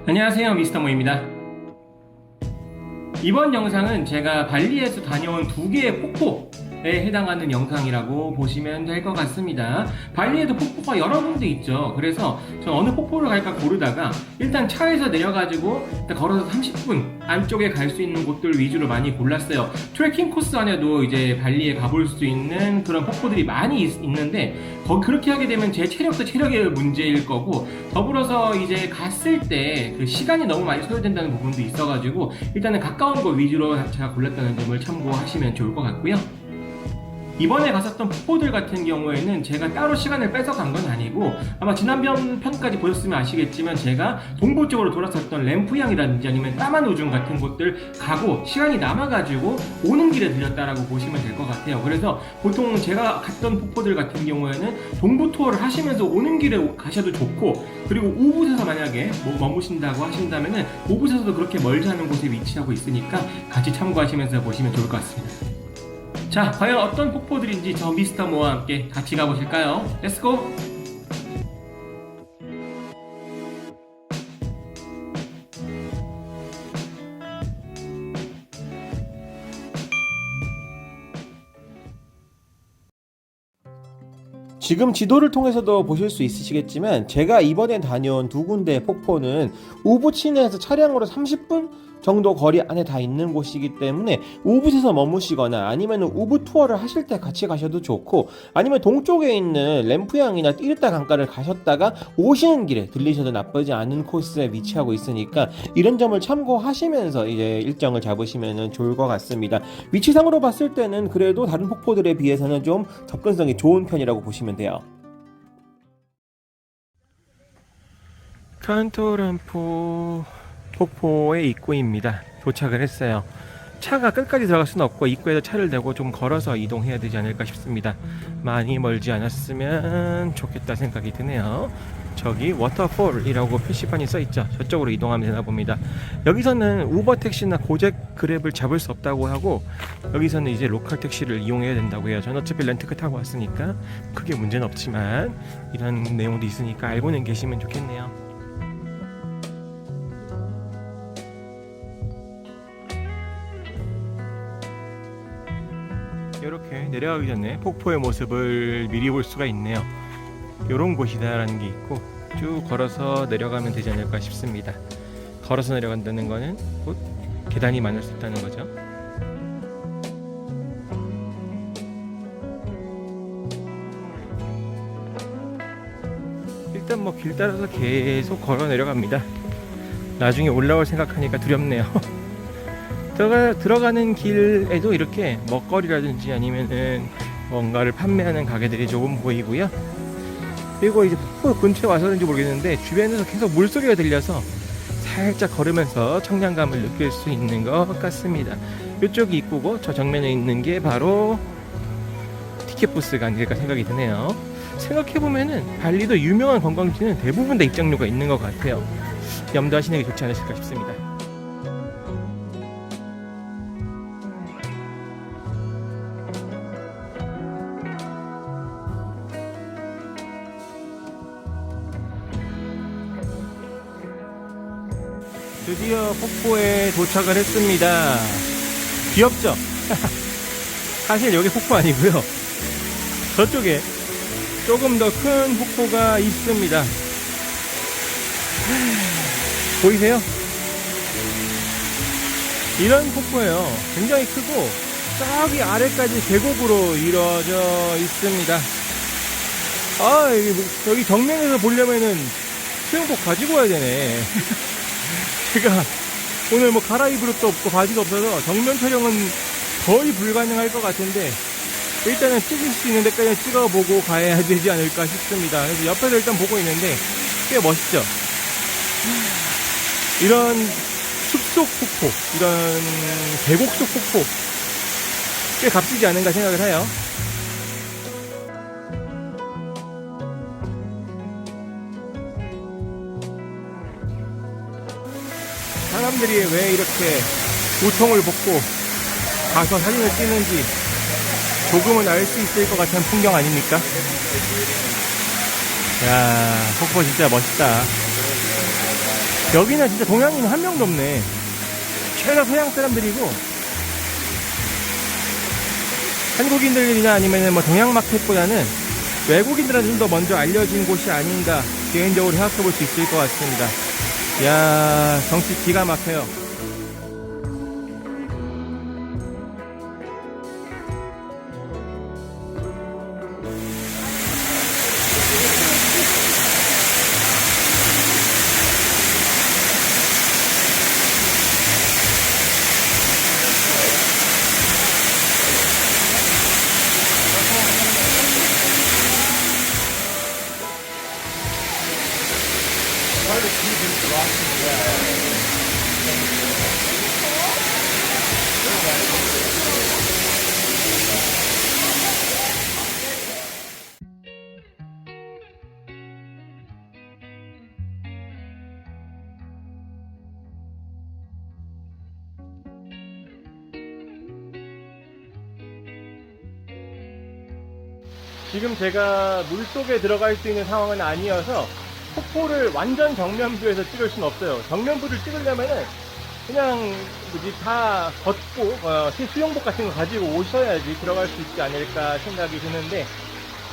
안녕하세요, 미스터 모입니다. 이번 영상은 제가 발리에서 다녀온 두 개의 폭포에 해당하는 영상이라고 보시면 될 것 같습니다. 발리에도 폭포가 여러 군데 있죠. 그래서 전 어느 폭포를 갈까 고르다가 일단 차에서 내려가지고 일단 걸어서 30분 안쪽에 갈 수 있는 곳들 위주로 많이 골랐어요. 트레킹 코스 안에도 이제 발리에 가볼 수 있는 그런 폭포들이 많이 있는데 그렇게 하게 되면 제 체력도 체력의 문제일 거고, 더불어서 이제 갔을 때 그 시간이 너무 많이 소요된다는 부분도 있어가지고 일단은 가까운 곳 위주로 제가 골랐다는 점을 참고하시면 좋을 것 같고요. 이번에 갔었던 폭포들 같은 경우에는 제가 따로 시간을 빼서 간 건 아니고, 아마 지난번 편까지 보셨으면 아시겠지만 제가 동부 쪽으로 돌았었던 램프향이라든지 아니면 까만우중 같은 곳들 가고 시간이 남아가지고 오는 길에 들렸다라고 보시면 될 것 같아요. 그래서 보통 제가 갔던 폭포들 같은 경우에는 동부 투어를 하시면서 오는 길에 가셔도 좋고, 그리고 우붓에서 만약에 머무신다고 하신다면은 우붓에서도 그렇게 멀지 않은 곳에 위치하고 있으니까 같이 참고하시면서 보시면 좋을 것 같습니다. 자, 과연 어떤 폭포들인지 저 미스터 모와 함께 같이 가보실까요? 렛츠고! 지금 지도를 통해서도 보실 수 있으시겠지만 제가 이번에 다녀온 두 군데의 폭포는 우붓 시내에서 차량으로 30분 정도 거리 안에 다 있는 곳이기 때문에 우붓에서 머무시거나 아니면 우붓 투어를 하실 때 같이 가셔도 좋고, 아니면 동쪽에 있는 램프향이나 띠르따 강가를 가셨다가 오시는 길에 들리셔도 나쁘지 않은 코스에 위치하고 있으니까 이런 점을 참고하시면서 이제 일정을 잡으시면 좋을 것 같습니다. 위치상으로 봤을 때는 그래도 다른 폭포들에 비해서는 좀 접근성이 좋은 편이라고 보시면 돼요. 칸토란포 폭포의 입구입니다. 도착을 했어요. 차가 끝까지 들어갈 수는 없고 입구에서 차를 대고 좀 걸어서 이동해야 되지 않을까 싶습니다. 많이 멀지 않았으면 좋겠다 생각이 드네요. 저기 워터폴이라고 표시판이 써있죠. 저쪽으로 이동하면 되나 봅니다. 여기서는 우버 택시나 고잭 그랩을 잡을 수 없다고 하고, 여기서는 이제 로컬 택시를 이용해야 된다고 해요. 저는 어차피 렌트카 타고 왔으니까 크게 문제는 없지만 이런 내용도 있으니까 알고는 계시면 좋겠네요. 이렇게 내려가기 전에 폭포의 모습을 미리 볼 수가 있네요. 요런 곳이다라는 게 있고 쭉 걸어서 내려가면 되지 않을까 싶습니다. 걸어서 내려간다는 거는 곧 계단이 많을 수 있다는 거죠. 일단 뭐 길 따라서 계속 걸어 내려갑니다. 나중에 올라올 생각하니까 두렵네요. 들어가는 길에도 이렇게 먹거리라든지 아니면은 뭔가를 판매하는 가게들이 조금 보이고요. 그리고 이제 폭포 근처에 와서는지 모르겠는데 주변에서 계속 물소리가 들려서 살짝 걸으면서 청량감을 느낄 수 있는 것 같습니다. 이쪽이 입구고 저 정면에 있는 게 바로 티켓 부스가 아닐까 생각이 드네요. 생각해보면은 발리도 유명한 관광지는 대부분 다 입장료가 있는 것 같아요. 염두하시는 게 좋지 않으실까 싶습니다. 드디어 폭포에 도착을 했습니다. 귀엽죠? 사실 여기 폭포 아니고요. 저쪽에 조금 더 큰 폭포가 있습니다. 보이세요? 이런 폭포예요. 굉장히 크고 저기 아래까지 계곡으로 이루어져 있습니다. 아, 여기 정면에서 보려면은 수영복 가지고 와야 되네. 제가 오늘 뭐 갈아입을 옷도 없고 바지도 없어서 정면 촬영은 거의 불가능할 것 같은데, 일단은 찍을 수 있는 데까지 찍어보고 가야 되지 않을까 싶습니다. 그래서 옆에서 일단 보고 있는데 꽤 멋있죠? 이런 숲속 폭포, 이런 계곡 속 폭포 꽤 값지지 않은가 생각을 해요. 사람들이 왜 이렇게 우통을 벗고 가서 사진을 찍는지 조금은 알 수 있을 것 같은 풍경 아닙니까? 야, 폭포 진짜 멋있다. 여기는 진짜 동양인 한 명도 없네. 최다 서양 사람들이고 한국인들이나 아니면 뭐 동양 마켓보다는 외국인들한테 좀 더 먼저 알려진 곳이 아닌가 개인적으로 생각해 볼 수 있을 것 같습니다. 이야, 경치 기가 막혀요. 지금 제가 물속에 들어갈 수 있는 상황은 아니어서 폭포를 완전 정면부에서 찍을 수는 없어요. 정면부를 찍으려면은 그냥 다 걷고 수영복 같은 거 가지고 오셔야지 들어갈 수 있지 않을까 생각이 드는데,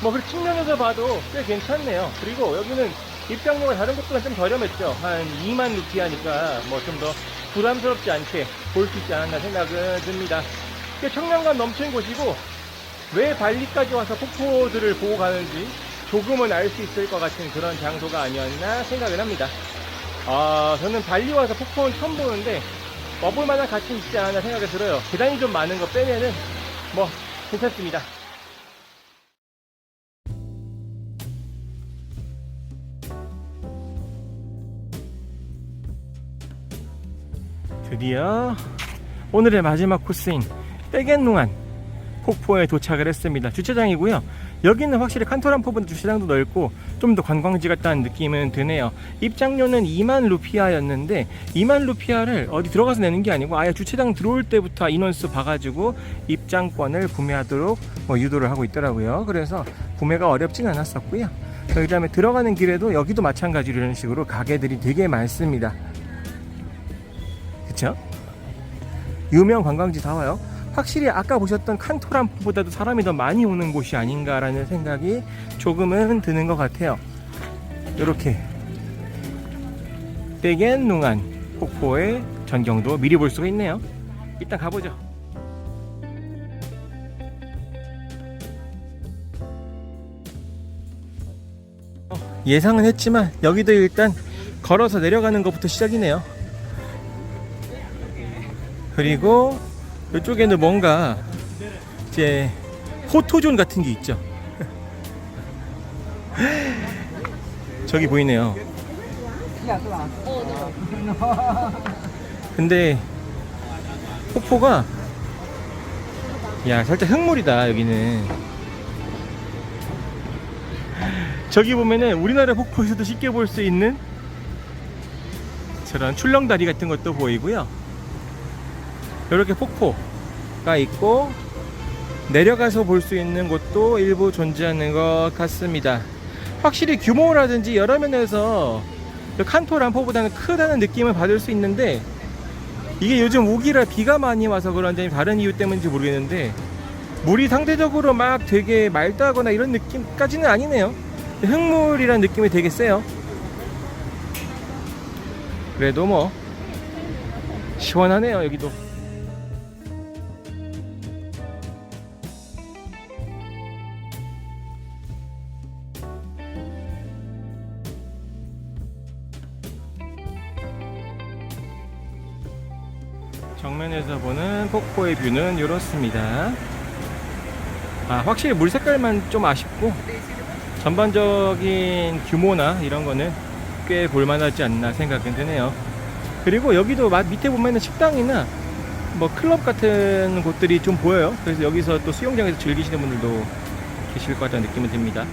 뭐 그 측면에서 봐도 꽤 괜찮네요. 그리고 여기는 입장료가 다른 곳보다 좀 저렴했죠. 한 2만 루피아니까 뭐 좀 더 부담스럽지 않게 볼 수 있지 않았나 생각은 듭니다. 꽤 청량감 넘치는 곳이고, 왜 발리까지 와서 폭포들을 보고 가는지 조금은 알 수 있을 것 같은 그런 장소가 아니었나 생각을 합니다. 저는 발리 와서 폭포는 처음 보는데 와볼 만한 가치 있지 않나 생각이 들어요. 계단이 좀 많은 거 빼면은 뭐 괜찮습니다. 드디어 오늘의 마지막 코스인 떼겐룽안 폭포에 도착을 했습니다. 주차장이고요. 여기는 확실히 칸토란포보다 주차장도 넓고 좀 더 관광지 같다는 느낌은 드네요. 입장료는 2만 루피아였는데 2만 루피아를 어디 들어가서 내는 게 아니고 아예 주차장 들어올 때부터 인원수 봐가지고 입장권을 구매하도록 유도를 하고 있더라고요. 그래서 구매가 어렵진 않았었고요. 그 다음에 들어가는 길에도 여기도 마찬가지로 이런 식으로 가게들이 되게 많습니다. 그쵸? 유명 관광지 다 와요. 확실히 아까 보셨던 칸토란포보다도 사람이 더 많이 오는 곳이 아닌가라는 생각이 조금은 드는 것 같아요. 이렇게 떼겐룽안 폭포의 전경도 미리 볼 수가 있네요. 일단 가보죠. 예상은 했지만 여기도 일단 걸어서 내려가는 것부터 시작이네요. 그리고 이쪽에는 뭔가 이제 포토존 같은 게 있죠. 저기 보이네요. 근데 폭포가 살짝 흙물이다. 여기는 저기 보면은 우리나라 폭포에서도 쉽게 볼 수 있는 저런 출렁다리 같은 것도 보이고요. 이렇게 폭포가 있고 내려가서 볼 수 있는 곳도 일부 존재하는 것 같습니다. 확실히 규모라든지 여러 면에서 칸토란포보다는 크다는 느낌을 받을 수 있는데, 이게 요즘 우기라 비가 많이 와서 그런지 다른 이유 때문인지 모르겠는데 물이 상대적으로 막 되게 맑다거나 이런 느낌까지는 아니네요. 흙물이란 느낌이 되게 세요. 그래도 뭐 시원하네요. 여기도 정면에서 보는 폭포의 뷰는 이렇습니다. 확실히 물 색깔만 좀 아쉽고 전반적인 규모나 이런 거는 꽤 볼만하지 않나 생각은 드네요. 그리고 여기도 밑에 보면은 식당이나 뭐 클럽 같은 곳들이 좀 보여요. 그래서 여기서 또 수영장에서 즐기시는 분들도 계실 것 같다는 느낌은 듭니다.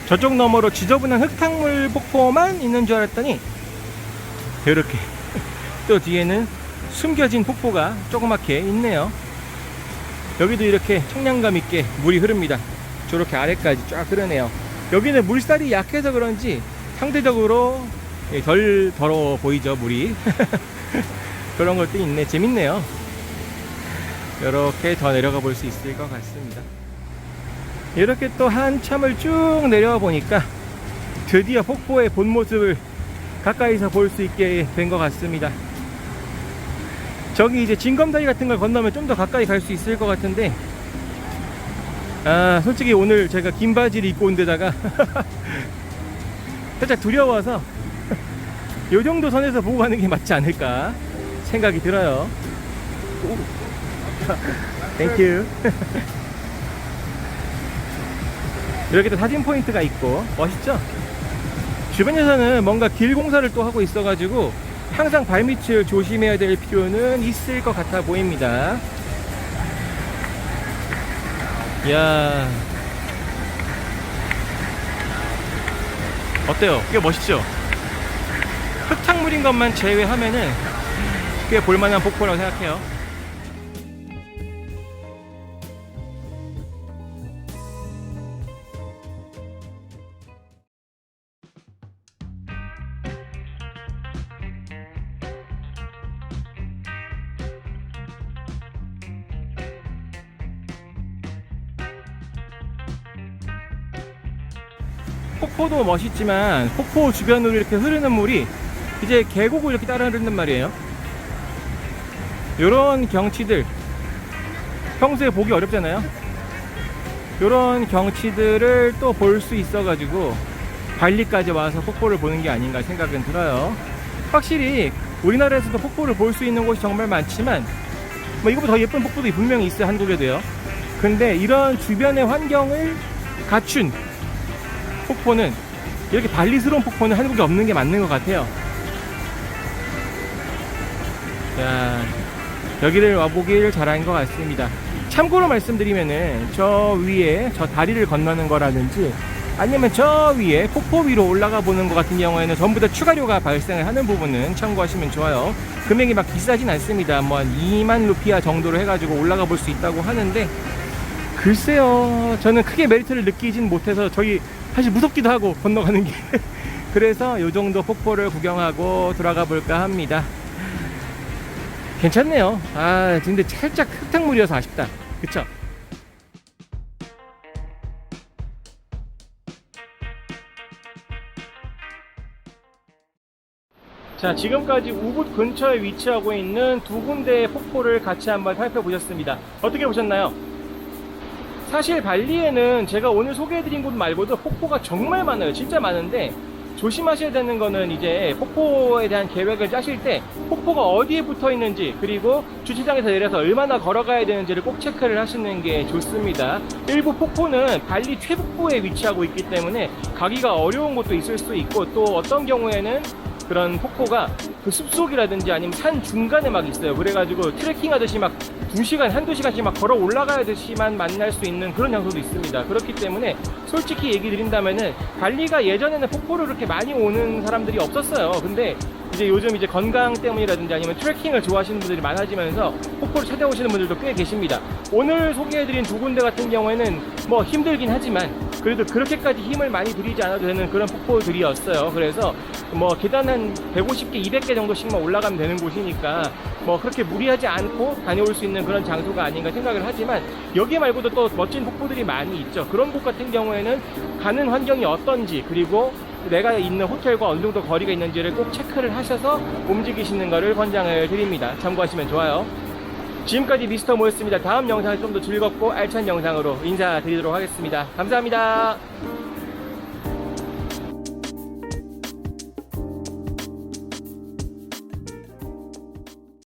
저쪽 너머로 지저분한 흙탕물 폭포만 있는 줄 알았더니 이렇게 또 뒤에는 숨겨진 폭포가 조그맣게 있네요. 여기도 이렇게 청량감 있게 물이 흐릅니다. 저렇게 아래까지 쫙 흐르네요. 여기는 물살이 약해서 그런지 상대적으로 덜 더러워 보이죠, 물이. 그런 것도 있네. 재밌네요. 이렇게 더 내려가 볼 수 있을 것 같습니다. 이렇게 또 한참을 쭉 내려와 보니까 드디어 폭포의 본 모습을 가까이서 볼 수 있게 된 것 같습니다. 저기 이제 징검다리 같은 걸 건너면 좀 더 가까이 갈 수 있을 것 같은데, 솔직히 오늘 제가 긴 바지를 입고 온 데다가 살짝 두려워서 요 정도 선에서 보고 가는 게 맞지 않을까 생각이 들어요. 땡큐. 이렇게 또 사진 포인트가 있고 멋있죠? 주변에서는 뭔가 길 공사를 또 하고 있어가지고 항상 발밑을 조심해야 될 필요는 있을 것 같아 보입니다. 이야, 어때요? 꽤 멋있죠? 흙탕물인 것만 제외하면은 꽤 볼만한 폭포라고 생각해요. 폭포도 멋있지만 폭포 주변으로 이렇게 흐르는 물이 이제 계곡을 이렇게 따라 흐른단 말이에요. 요런 경치들 평소에 보기 어렵잖아요. 요런 경치들을 또 볼 수 있어 가지고 발리까지 와서 폭포를 보는 게 아닌가 생각은 들어요. 확실히 우리나라에서도 폭포를 볼 수 있는 곳이 정말 많지만 뭐 이거보다 더 예쁜 폭포도 분명히 있어요, 한국에도요. 근데 이런 주변의 환경을 갖춘 폭포는, 이렇게 발리스러운 폭포는 한국에 없는 게 맞는 것 같아요. 자, 여기를 와보길 잘한 것 같습니다. 참고로 말씀드리면은 저 위에 저 다리를 건너는 거라든지 아니면 저 위에 폭포 위로 올라가 보는 것 같은 경우에는 전부 다 추가료가 발생을 하는 부분은 참고하시면 좋아요. 금액이 막 비싸진 않습니다. 뭐 한 2만 루피아 정도로 해가지고 올라가 볼 수 있다고 하는데, 글쎄요, 저는 크게 메리트를 느끼진 못해서 저기 사실 무섭기도 하고 건너가는 게 그래서 요 정도 폭포를 구경하고 돌아가 볼까 합니다. 괜찮네요. 근데 살짝 흙탕물이어서 아쉽다, 그쵸? 자, 지금까지 우붓 근처에 위치하고 있는 두 군데의 폭포를 같이 한번 살펴보셨습니다. 어떻게 보셨나요? 사실 발리에는 제가 오늘 소개해드린 곳 말고도 폭포가 정말 많아요. 진짜 많은데 조심하셔야 되는 거는 이제 폭포에 대한 계획을 짜실 때 폭포가 어디에 붙어 있는지, 그리고 주차장에서 내려서 얼마나 걸어가야 되는지를 꼭 체크를 하시는 게 좋습니다. 일부 폭포는 발리 최북부에 위치하고 있기 때문에 가기가 어려운 곳도 있을 수 있고, 또 어떤 경우에는 그런 폭포가 그 숲속이라든지 아니면 산 중간에 막 있어요. 그래가지고 트레킹 하듯이 막 2시간, 한두 시간씩 막 걸어 올라가야 듯이만 만날 수 있는 그런 장소도 있습니다. 그렇기 때문에 솔직히 얘기 드린다면은 발리가 예전에는 폭포를 그렇게 많이 오는 사람들이 없었어요. 근데 이제 요즘 이제 건강 때문이라든지 아니면 트레킹을 좋아하시는 분들이 많아지면서 폭포를 찾아오시는 분들도 꽤 계십니다. 오늘 소개해드린 두 군데 같은 경우에는 뭐 힘들긴 하지만 그래도 그렇게까지 힘을 많이 들이지 않아도 되는 그런 폭포들이었어요. 그래서 뭐 계단 한 150개, 200개 정도씩만 올라가면 되는 곳이니까 뭐 그렇게 무리하지 않고 다녀올 수 있는 그런 장소가 아닌가 생각을 하지만, 여기 말고도 또 멋진 폭포들이 많이 있죠. 그런 곳 같은 경우에는 가는 환경이 어떤지, 그리고 내가 있는 호텔과 어느 정도 거리가 있는지를 꼭 체크를 하셔서 움직이시는 것을 권장을 드립니다. 참고하시면 좋아요. 지금까지 미스터 모였습니다. 다음 영상에 좀 더 즐겁고 알찬 영상으로 인사드리도록 하겠습니다. 감사합니다.